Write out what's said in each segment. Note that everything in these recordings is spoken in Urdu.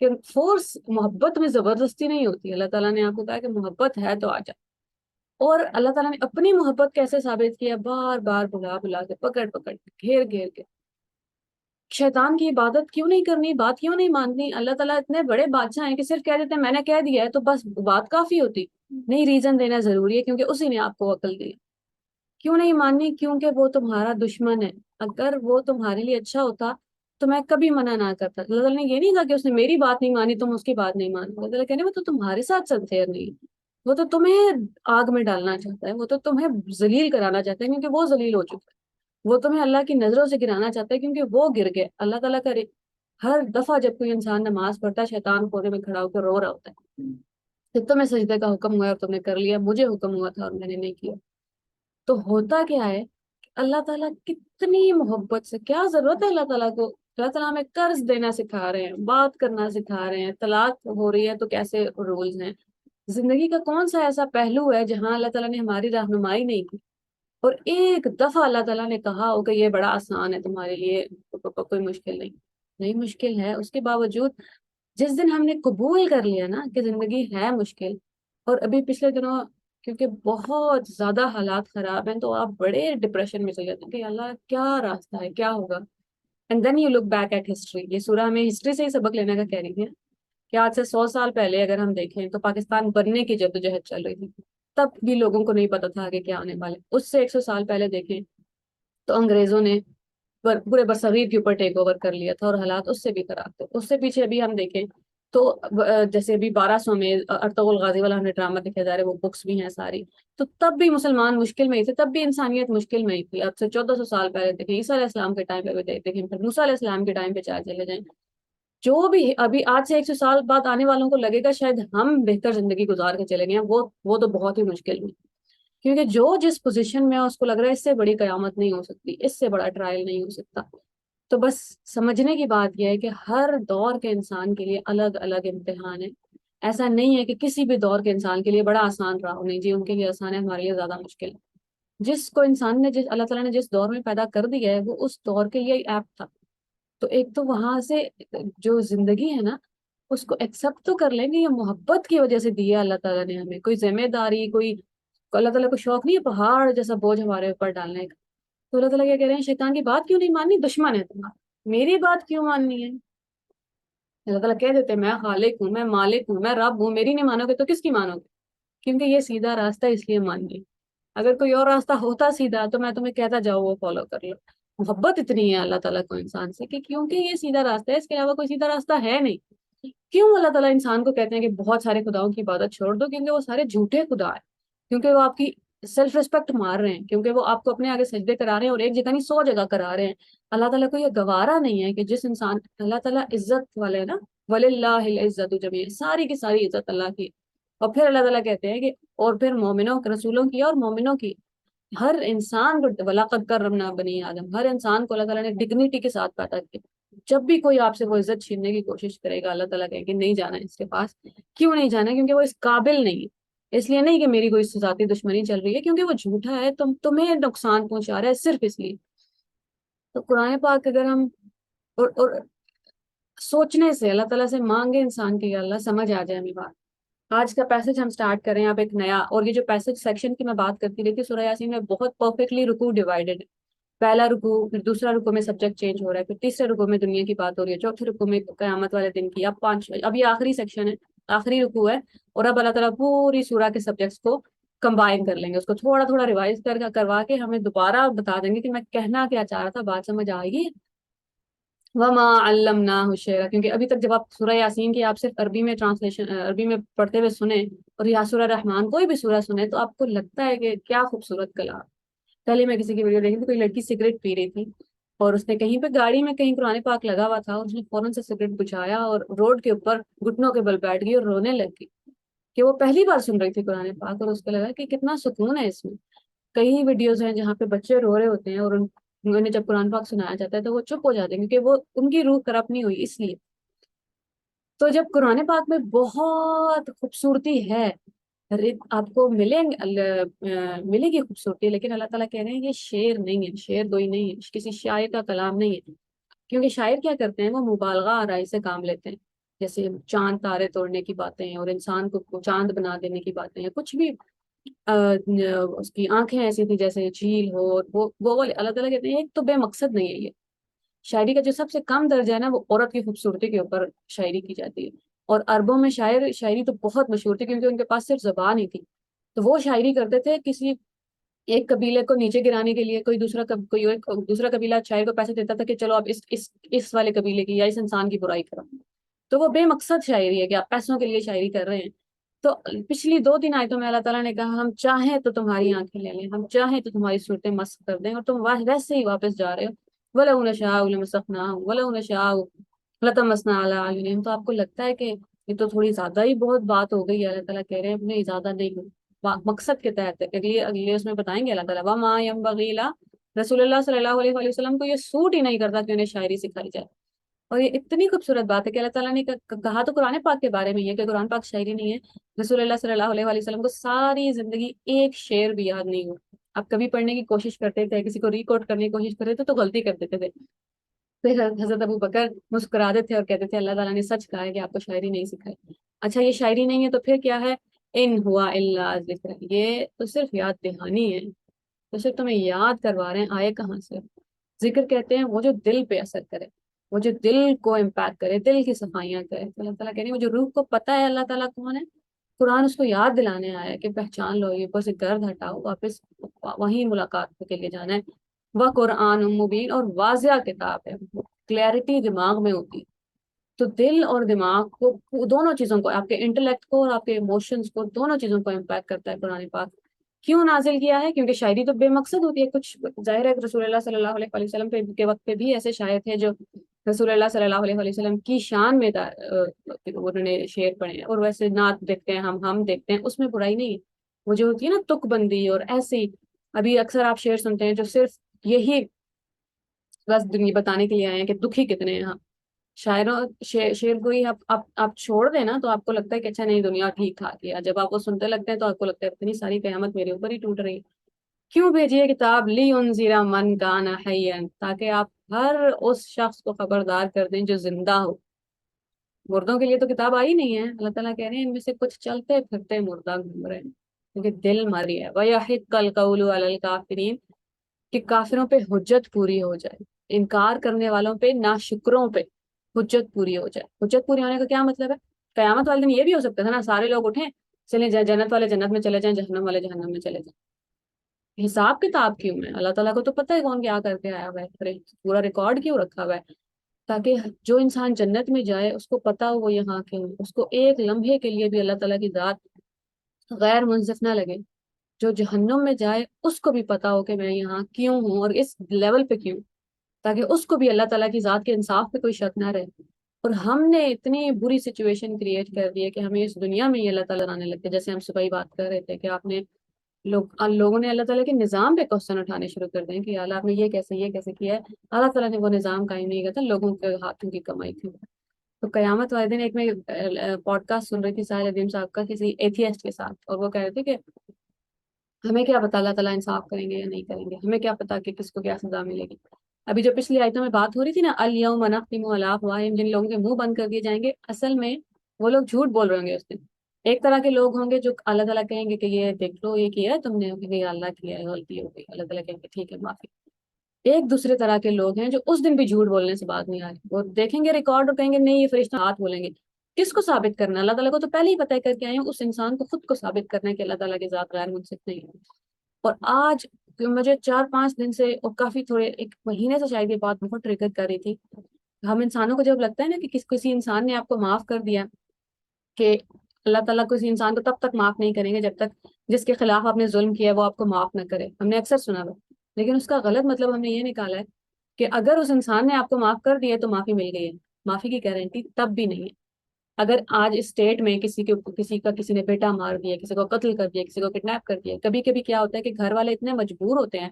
کہ فورس محبت میں زبردستی نہیں ہوتی. اللہ تعالیٰ نے آپ کو کہا کہ محبت ہے تو آ جا. اور اللہ تعالیٰ نے اپنی محبت کیسے ثابت کیا؟ بار بار بلا بلا کے، پکڑ پکڑ کے، گھیر گھیر کے. شیطان کی عبادت کیوں نہیں کرنی، بات کیوں نہیں ماننی؟ اللہ تعالیٰ اتنے بڑے بادشاہ ہیں کہ صرف کہہ دیتے ہیں میں نے کہہ دیا ہے تو بس بات کافی ہوتی نہیں. ریزن دینا ضروری ہے کیونکہ اسی نے آپ کو عقل دی. کیوں نہیں ماننی؟ کیونکہ وہ تمہارا دشمن ہے. اگر وہ تمہارے لیے اچھا ہوتا تو میں کبھی منع نہ کرتا. اللہ تعالیٰ نے یہ نہیں کہا کہ اس نے میری بات نہیں مانی تم اس کی بات نہیں مانی. اللہ تعالیٰ کہنے وہ تو تمہارے ساتھ سنسیئر نہیں، وہ تو تمہیں آگ میں ڈالنا چاہتا ہے، وہ تو تمہیں ذلیل کرانا چاہتا ہے کیونکہ وہ ذلیل ہو چکا ہے. وہ تمہیں اللہ کی نظروں سے گرانا چاہتا ہے کیونکہ وہ گر گئے. اللہ تعالیٰ کرے ہر دفعہ جب کوئی انسان نماز پڑھتا ہے شیطان کونے میں کھڑا ہو کر رو رہا ہوتا ہے کہ تمہیں سجدے کا حکم ہوا ہے اور تم نے کر لیا، مجھے حکم ہوا تھا اور میں نے نہیں کیا. تو ہوتا کیا ہے کہ اللہ تعالیٰ کتنی محبت سے، کیا ضرورت ہے اللہ تعالیٰ کو. اللہ تعالیٰ ہمیں قرض دینا سکھا رہے ہیں، بات کرنا سکھا رہے ہیں، طلاق ہو رہی ہے تو کیسے رولز ہیں. زندگی کا کون سا ایسا پہلو ہے جہاں اللہ تعالیٰ نے ہماری رہنمائی نہیں کی اور ایک دفعہ اللہ تعالیٰ نے کہا ہو کہ یہ بڑا آسان ہے تمہارے لیے، کوئی مشکل نہیں. نہیں مشکل ہے. اس کے باوجود جس دن ہم نے قبول کر لیا نا کہ زندگی ہے مشکل، اور ابھی پچھلے دنوں کیونکہ بہت زیادہ حالات خراب ہیں تو آپ بڑے ڈپریشن میں چلے جاتے ہیں کہ اللہ کیا راستہ ہے، کیا ہوگا. And then you look back at history. یہ سورہ ہمیں ہسٹری سے ہی سبق لینے کا کہہ رہی تھی کہ آج سے 100 سال پہلے اگر ہم دیکھیں تو پاکستان بننے کی جدوجہد چل رہی تھی. تب بھی لوگوں کو نہیں پتا تھا کہ کیا آنے والے. اس سے 100 سال پہلے دیکھیں تو انگریزوں نے پورے برصغیر کے اوپر ٹیک اوور کر لیا تھا اور حالات اس سے بھی خراب تھے. اس سے پیچھے ابھی ہم دیکھیں تو جیسے ابھی 1200 میں ارطغرل غازی والا ہم نے ڈرامہ دکھا جا رہے ہیں، وہ بکس بھی ہیں ساری. تو تب بھی مسلمان مشکل میں ہی تھے، تب بھی انسانیت مشکل میں ہی تھی. اب سے 1400 سال پہلے دیکھیں، عیسیٰ علیہ السلام کے ٹائم پہ بھی دیکھیں، پھر موسیٰ علیہ السلام کے ٹائم پہ چلے جائیں. جو بھی ابھی آج سے 100 سال بعد آنے والوں کو لگے گا شاید ہم بہتر زندگی گزار کے چلے گئے، وہ تو بہت ہی مشکل میں. کیونکہ جو جس پوزیشن میں ہے اس کو لگ رہا ہے اس سے بڑی قیامت نہیں ہو سکتی، اس سے بڑا ٹرائل نہیں ہو سکتا. تو بس سمجھنے کی بات یہ ہے کہ ہر دور کے انسان کے لیے الگ الگ امتحان ہے. ایسا نہیں ہے کہ کسی بھی دور کے انسان کے لیے بڑا آسان رہا ہو. نہیں جی، ان کے لیے آسان ہے، ہمارے لیے زیادہ مشکل ہے. جس کو انسان نے، جس اللہ تعالیٰ نے جس دور میں پیدا کر دیا ہے وہ اس دور کے لیے ایپ تھا. تو ایک تو وہاں سے جو زندگی ہے نا اس کو ایکسپٹ تو کر لیں گے. یہ محبت کی وجہ سے دی ہے اللہ تعالیٰ نے ہمیں. کوئی ذمہ داری، کوئی اللہ تعالیٰ کو شوق نہیں ہے پہاڑ جیسا بوجھ ہمارے اوپر ڈالنے کا. تو اللہ تعالیٰ کیا کہہ رہے ہیں؟ شیطان کی بات کیوں نہیں ماننی؟ دشمن ہے تمہارا. میری بات کیوں ماننی ہے؟ اللہ تعالیٰ کہہ دیتے میں خالق ہوں، میں مالک ہوں، میں رب ہوں. میری نہیں مانو گے تو کس کی مانو گے؟ کیونکہ یہ سیدھا راستہ اس لیے ماننی. اگر کوئی اور راستہ ہوتا سیدھا تو میں تمہیں کہتا جاؤ وہ فالو کر لو. محبت اتنی ہے اللہ تعالیٰ کو انسان سے کہ کیونکہ یہ سیدھا راستہ ہے، اس کے علاوہ کوئی سیدھا راستہ ہے نہیں. کیوں اللہ تعالیٰ انسان کو کہتے ہیں کہ بہت سارے خداؤں کی عبادت چھوڑ دو؟ کیونکہ وہ سارے جھوٹے خدا ہیں، کیونکہ وہ آپ کی سیلف ریسپیکٹ مار رہے ہیں، کیونکہ وہ آپ کو اپنے آگے سجدے کرا رہے ہیں اور ایک جگہ نہیں 100 جگہ کرا رہے ہیں. اللہ تعالیٰ کو یہ گوارا نہیں ہے کہ جس انسان، اللہ تعالیٰ عزت والے نا، وَلِلَّهِ الْعِزَّةُ جَمِيعًا، ساری کی ساری عزت اللہ کی. اور پھر اللہ تعالیٰ کہتے ہیں کہ اور پھر مومنوں، رسولوں کی اور مومنوں کی. ہر انسان کو وَلَقَدْ كَرَّمْنَا بَنِي آدم، ہر انسان کو اللہ تعالیٰ نے ڈگنیٹی کے ساتھ پیدا کیا. جب بھی کوئی آپ سے وہ عزت چھیننے کی کوشش کرے گا اللہ تعالیٰ کہے کہ نہیں جانا اس کے پاس. کیوں نہیں جانا؟ کیونکہ وہ اس قابل نہیں ہے. اس لیے نہیں کہ میری کوئی اس سے ذاتی دشمنی چل رہی ہے، کیونکہ وہ جھوٹا ہے، تمہیں نقصان پہنچا رہا ہے صرف اس لیے. تو قرآن پاک اگر ہم اور سوچنے سے اللہ تعالیٰ سے مانگے انسان کی، اللہ سمجھ آ جائے ہمیں بات. آج کا پیسج ہم سٹارٹ کریں اب ایک نیا. اور یہ جو پیسج سیکشن کی میں بات کرتی رہی تھی سورہ یاسین میں بہت پرفیکٹلی رکوع ڈیوائیڈڈ ہے. پہلا رکوع، پھر دوسرا رکوع میں سبجیکٹ چینج ہو رہا ہے، پھر تیسرے رکوع میں دنیا کی بات ہو رہی ہے، چوتھے رکوع میں قیامت والے دن کی، اب یہ آخری سیکشن ہے، آخری رکوع ہے. اور اب اللہ تعالیٰ پوری سورہ کے سبجیکٹس کو کمبائن کر لیں گے، اس کو تھوڑا تھوڑا ریوائز کروا کے ہمیں دوبارہ بتا دیں گے کہ میں کہنا کیا چاہ رہا تھا. بات سمجھ آئے گی؟ وما علمناہ الشعر. کیونکہ ابھی تک جب آپ سورہ یاسین کی آپ صرف عربی میں ٹرانسلیشن، عربی میں پڑھتے ہوئے سنیں اور یا سورہ رحمان کوئی بھی سورہ سنیں تو آپ کو لگتا ہے کہ کیا خوبصورت کلام. پہلے میں کسی کی ویڈیو دیکھی تھی، کوئی لڑکی سگریٹ پی رہی تھی اور اس نے کہیں پہ گاڑی میں کہیں قرآن پاک لگا ہوا تھا اور اس نے فوراً سے سگریٹ بجھایا اور روڈ کے اوپر گھٹنوں کے بل بیٹھ گئی اور رونے لگ گئی کہ وہ پہلی بار سن رہی تھی قرآن پاک اور اس کو لگا کہ کتنا سکون ہے اس میں. کئی ویڈیوز ہیں جہاں پہ بچے رو رہے ہوتے ہیں اور انہیں جب قرآن پاک سنایا جاتا ہے تو وہ چپ ہو جاتے ہیں کیونکہ وہ ان کی روح کرپٹ نہیں ہوئی اس لیے. تو جب قرآن پاک میں بہت خوبصورتی ہے، آپ کو ملے گی خوبصورتی، لیکن اللہ تعالیٰ کہہ رہے ہیں یہ شعر نہیں ہے، شعر گوئی نہیں ہے، کسی شاعر کا کلام نہیں ہے. کیونکہ شاعر کیا کرتے ہیں؟ وہ مبالغہ آرائی سے کام لیتے ہیں. جیسے چاند تارے توڑنے کی باتیں ہیں، اور انسان کو چاند بنا دینے کی باتیں ہیں، کچھ بھی اس کی آنکھیں ایسی تھی جیسے جھیل ہو، اور وہ والے اللہ تعالیٰ کہتے ہیں ایک تو بے مقصد نہیں ہے یہ شاعری کا جو سب سے کم درجہ ہے نا، وہ عورت کی خوبصورتی کے اوپر شاعری کی جاتی ہے۔ اور عربوں میں شاعری تو بہت مشہور تھی، کیونکہ ان کے پاس صرف زبان ہی تھی، تو وہ شاعری کرتے تھے کسی ایک قبیلے کو نیچے گرانے کے لیے، کوئی ایک دوسرا قبیلہ شاعر کو پیسے دیتا تھا کہ چلو آپ اس والے قبیلے کی یا اس انسان کی برائی کرو، تو وہ بے مقصد شاعری ہے کہ آپ پیسوں کے لیے شاعری کر رہے ہیں۔ تو پچھلی 2 3 آیتوں میں اللہ تعالیٰ نے کہا ہم چاہیں تو تمہاری آنکھیں لے لیں، ہم چاہیں تو تمہاری صورتیں مسخ کر دیں، اور تم ویسے ہی واپس جا رہے ہو، وَلَوْ نَشَاءُ لَمَسَخْنَاهُمْ وَلَوْ نَشَاءُ لَطَمَسْنَا عَلَىٰ أَعْيُنِهِمْ۔ تو آپ کو لگتا ہے کہ یہ تو تھوڑی زیادہ ہی بہت بات ہو گئی ہے، اللہ تعالیٰ کہہ رہے ہیں نہیں زیادہ نہیں ہو، مقصد کے تحت ہے۔ اگلی اس میں بتائیں گے اللہ تعالیٰ وَمَا يَنبَغِي لَهُ، رسول اللہ صلی اللہ علیہ وآلہ وسلم کو یہ سوٹ ہی نہیں کرتا کہ انہیں شاعری سکھائی جائے۔ اور یہ اتنی خوبصورت بات ہے کہ اللہ تعالیٰ نے کہا تو قرآن پاک کے بارے میں یہ کہ قرآن پاک شاعری نہیں ہے، رسول اللہ صلی اللہ علیہ وآلہ وسلم کو ساری زندگی ایک شعر بھی یاد نہیں ہوا۔ آپ کبھی پڑھنے کی کوشش کرتے تھے، کسی کو ریکارڈ کرنے کی کوشش کرتے تھے تو غلطی کر دیتے تھے، پھر حضرت ابو بکر مسکراتے تھے اور کہتے تھے اللہ تعالیٰ نے سچ کہا ہے کہ آپ کو شاعری نہیں سکھائی۔ اچھا یہ شاعری نہیں ہے تو پھر کیا ہے؟ ان ہوا الا ذکر، یہ تو صرف یاد دہانی ہے، تو صرف تمہیں یاد کروا رہے ہیں، آئے کہاں سے؟ ذکر کہتے ہیں وہ جو دل پہ اثر کرے، وہ جو دل کو امپیکٹ کرے، دل کی صفائیاں کرے۔ تو اللہ تعالیٰ کہہ رہے ہیں وہ جو روح کو پتہ ہے اللہ تعالیٰ کون ہے، قرآن اس کو یاد دلانے آیا ہے کہ پہچان لو، یہ اوپر سے گرد ہٹاؤ، واپس وہیں ملاقات کے لیے جانا ہے۔ وہ قرآن مبین، اور واضح کتاب ہے، کلیئرٹی دماغ میں ہوتی ہے۔ تو دل اور دماغ کو دونوں چیزوں کو، آپ کے انٹلیکٹ کو اور آپ کے ایموشنز کو، دونوں چیزوں کو امپیکٹ کرتا ہے قرآن پاک۔ کیوں نازل کیا ہے؟ کیونکہ شاعری تو بے مقصد ہوتی ہے، کچھ ظاہر ہے کہ رسول اللہ صلی اللہ علیہ وسلم کے وقت پہ بھی ایسے شاعر تھے جو رسول اللہ صلی اللہ علیہ وسلم کی شان میں انہوں نے شعر پڑھے ہیں، اور ویسے نعت دیکھتے ہیں ہم دیکھتے ہیں، اس میں برائی نہیں ہے۔ وہ جو ہوتی ہے نا تک بندی اور ایسی، ابھی اکثر آپ شعر سنتے ہیں جو صرف یہی بس دنیا بتانے کے لیے آئے ہیں کہ دکھی کتنے ہیں ہم شاعروں، شعر کو ہی آپ چھوڑ دیں نا تو آپ کو لگتا ہے کہ اچھا نہیں دنیا ٹھیک ٹھاک ہے، جب آپ وہ سنتے لگتے ہیں تو آپ کو لگتا ہے اتنی ساری قیامت میرے اوپر ہی ٹوٹ رہی ہے۔ کیوں بھیجی ہے کتاب؟ لِيُنذِرَ مَن كَانَ حَيًّا، تاکہ آپ ہر اس شخص کو خبردار کر دیں جو زندہ ہو۔ مردوں کے لیے تو کتاب آئی نہیں ہے، اللہ تعالیٰ کہہ رہے ہیں ان میں سے کچھ چلتے پھرتے مردہ گھوم رہے ہیں کیونکہ دل مری ہے۔ وَيَحِقَّ الْقَوْلُ عَلَى الْكَافِرِينَ، کہ کافروں پہ حجت پوری ہو جائے، انکار کرنے والوں پہ، ناشکروں پہ حجت پوری ہو جائے۔ حجت پوری ہونے کا کیا مطلب ہے؟ قیامت والے دن یہ بھی ہو سکتا تھا نا سارے لوگ اٹھیں چلیں جائیں، جنت والے جنت میں چلے جائیں، جہنم والے جہنم میں چلے جائیں۔ حساب کتاب کیوں ہے؟ اللہ تعالیٰ کو تو پتہ ہے کون کیا کر کے آیا ہوا ہے، پورا ریکارڈ کیوں رکھا ہوا ہے؟ تاکہ جو انسان جنت میں جائے اس کو پتا ہو وہ یہاں کیوں ہے، اس کو ایک لمحے کے لیے بھی اللہ تعالیٰ کی ذات غیر منصف نہ لگے۔ جو جہنم میں جائے اس کو بھی پتا ہو کہ میں یہاں کیوں ہوں اور اس لیول پہ کیوں، تاکہ اس کو بھی اللہ تعالیٰ کی ذات کے انصاف پہ کوئی شک نہ رہے۔ اور ہم نے اتنی بری سچویشن کریٹ کر دی ہے کہ ہمیں اس دنیا میں ہی اللہ تعالیٰ آنے لگتے، جیسے ہم صبح ہی بات کر رہے تھے کہ آپ نے لوگوں نے اللہ تعالیٰ کے نظام پہ کوشچن اٹھانے شروع کر دیں کہ اللہ آپ نے یہ کیسے کیا ہے؟ اللہ تعالیٰ نے وہ نظام قائم نہیں کیا تھا، لوگوں کے ہاتھوں کی کمائی تھی۔ تو قیامت والے دن ایک میں پوڈ کاسٹ سن رہی تھی ساحل ندیم صاحب کا کسی ایتھیسٹ کے ساتھ، اور وہ کہہ رہے تھے کہ ہمیں کیا پتا اللہ تعالیٰ انصاف کریں گے یا نہیں کریں گے، ہمیں کیا پتا کہ کس کو کیا سزا ملے گی۔ ابھی جو پچھلی آیتوں میں بات ہو رہی تھی نا الیوم نختم علی افواہہم، جن لوگوں کے منہ بند کر دیے جائیں گے، اصل میں وہ لوگ جھوٹ بول رہے ہوں گے اس دن۔ ایک طرح کے لوگ ہوں گے جو اللہ تعالیٰ کہیں گے کہ یہ دیکھ لو یہ کیا ہے تم نے، کہ اللہ کیا ہے غلطی ہو گئی، اللہ تعالیٰ کہیں گے ٹھیک ہے معافی۔ ایک دوسرے طرح کے لوگ ہیں جو اس دن بھی جھوٹ بولنے سے بات نہیں آ رہی، وہ دیکھیں گے ریکارڈ اور کہیں گے نہیں یہ فرشتہ ہاتھ بولیں گے۔ کس کو ثابت کرنا؟ اللہ تعالیٰ کو تو پہلے ہی پتہ کر کے آئے ہیں، اس انسان کو خود کو ثابت کرنا ہے کہ اللہ تعالیٰ کی ذات غیر منصف نہیں ہے۔ اور آج مجھے 4 5 دن سے اور کافی تھوڑے ایک مہینے سے شاید یہ بات بہت ٹریگر کر رہی تھی۔ ہم انسانوں کو جب لگتا ہے نا کہ کسی انسان نے آپ کو معاف کر دیا، کہ اللہ تعالیٰ کسی انسان کو تب تک معاف نہیں کریں گے جب تک جس کے خلاف آپ نے ظلم کیا ہے وہ آپ کو معاف نہ کرے، ہم نے اکثر سنا ہوا، لیکن اس کا غلط مطلب ہم نے یہ نکالا ہے کہ اگر اس انسان نے آپ کو معاف کر دیا ہے تو معافی مل گئی ہے، معافی کی گارنٹی تب بھی نہیں ہے۔ اگر آج اس اسٹیٹ میں کسی نے بیٹا مار دیا، کسی کو قتل کر دیا، کسی کو کڈنیپ کر دیا، کبھی کبھی کیا ہوتا ہے کہ گھر والے اتنے مجبور ہوتے ہیں،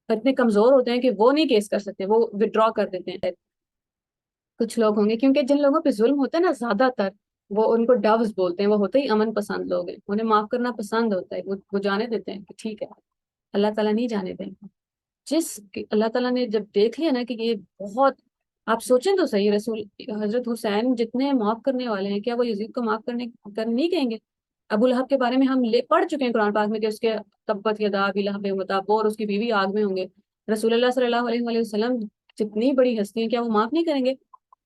اتنے کمزور ہوتے ہیں کہ وہ نہیں کیس کر سکتے، وہ ودرا کر دیتے ہیں۔ کچھ لوگ ہوں گے کیونکہ جن لوگوں پہ ظلم ہوتا ہے نا زیادہ تر، وہ ان کو ڈوز بولتے ہیں، وہ ہوتے ہی امن پسند لوگ ہیں، انہیں معاف کرنا پسند ہوتا ہے، وہ جانے دیتے ہیں کہ ٹھیک ہے، اللہ تعالیٰ نہیں جانے دیں گے۔ اللہ تعالیٰ نے جب دیکھ لیا نا کہ یہ بہت آپ سوچیں تو صحیح، رسول حضرت حسین جتنے معاف کرنے والے ہیں، کیا وہ یزید کو معاف کر نہیں کہیں گے؟ ابو لہب کے بارے میں ہم پڑھ چکے ہیں قرآن پاک میں کہ اس کے تبت یدا ابی لہب وتب، وہ اور اس کی بیوی آگ میں ہوں گے۔ رسول اللہ صلی اللہ علیہ وآلہ وسلم جتنی بڑی ہستی ہیں، کیا وہ معاف نہیں کریں گے؟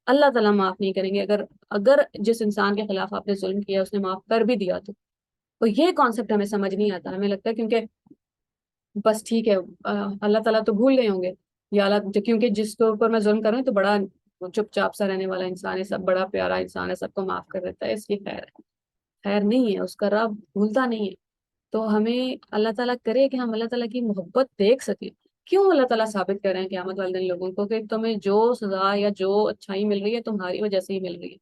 اللہ تعالیٰ معاف نہیں کریں گے۔ اگر اگر جس انسان کے خلاف آپ نے ظلم کیا اس نے معاف کر بھی دیا تو یہ کانسیپٹ ہمیں سمجھ نہیں آتا، ہمیں لگتا ہے کیونکہ بس ٹھیک ہے، اللہ تعالیٰ تو بھول گئے ہوں گے، یا اللہ کیونکہ جس کے اوپر میں ظلم کر رہا ہوں تو بڑا چپ چاپ سا رہنے والا انسان ہے، سب بڑا پیارا انسان ہے، سب کو معاف کر دیتا ہے، اس کی خیر ہے۔ خیر نہیں ہے، اس کا رب بھولتا نہیں ہے۔ تو ہمیں اللہ تعالیٰ کرے کہ ہم اللہ تعالیٰ کی محبت دیکھ سکیں۔ کیوں اللہ تعالیٰ ثابت کر رہے ہیں قیامت والے دن لوگوں کو کہ تمہیں جو سزا یا جو اچھائی مل رہی ہے تمہاری وجہ سے ہی مل رہی ہے؟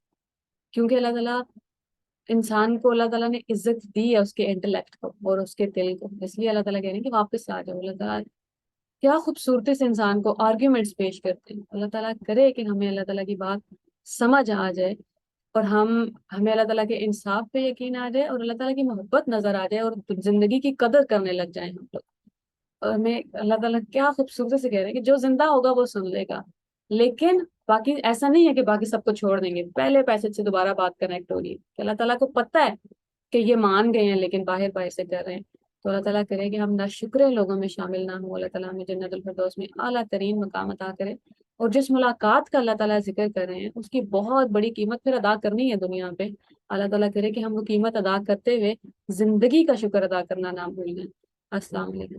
کیونکہ اللہ تعالیٰ انسان کو، اللہ تعالیٰ نے عزت دی ہے اس کے انٹلیکٹ کو اور اس کے دل کو، اس لیے اللہ تعالیٰ کہہ رہے ہیں کہ واپس آ جاؤ۔ اللہ تعالیٰ کیا خوبصورتی سے انسان کو آرگیومنٹس پیش کرتے ہیں۔ اللہ تعالیٰ کرے کہ ہمیں اللہ تعالیٰ کی بات سمجھ آ جائے، اور ہمیں اللہ تعالیٰ کے انصاف پہ یقین آ جائے، اور اللہ تعالیٰ کی محبت نظر آ جائے، اور زندگی کی قدر کرنے لگ جائیں ہم لوگ۔ اور ہمیں اللہ تعالیٰ کیا خوبصورتی سے کہہ رہے ہیں کہ جو زندہ ہوگا وہ سن لے گا، لیکن باقی ایسا نہیں ہے کہ باقی سب کو چھوڑ دیں گے، پہلے پیسے سے دوبارہ بات کنیکٹ ہو رہی ہے کہ اللہ تعالیٰ کو پتہ ہے کہ یہ مان گئے ہیں لیکن باہر باہر سے کر رہے ہیں۔ تو اللہ تعالیٰ کرے کہ ہم ناشکرے لوگوں میں شامل نہ ہوں، اللہ تعالیٰ ہمیں جنت الفردوس میں اعلیٰ ترین مقام عطا کرے۔ اور جس ملاقات کا اللہ تعالیٰ ذکر کر رہے ہیں اس کی بہت بڑی قیمت پھر ادا کرنی ہے دنیا پہ۔ اللہ تعالیٰ کرے کہ ہم وہ قیمت ادا کرتے ہوئے زندگی کا شکر ادا کرنا نہ بھولیں۔ السلام علیکم۔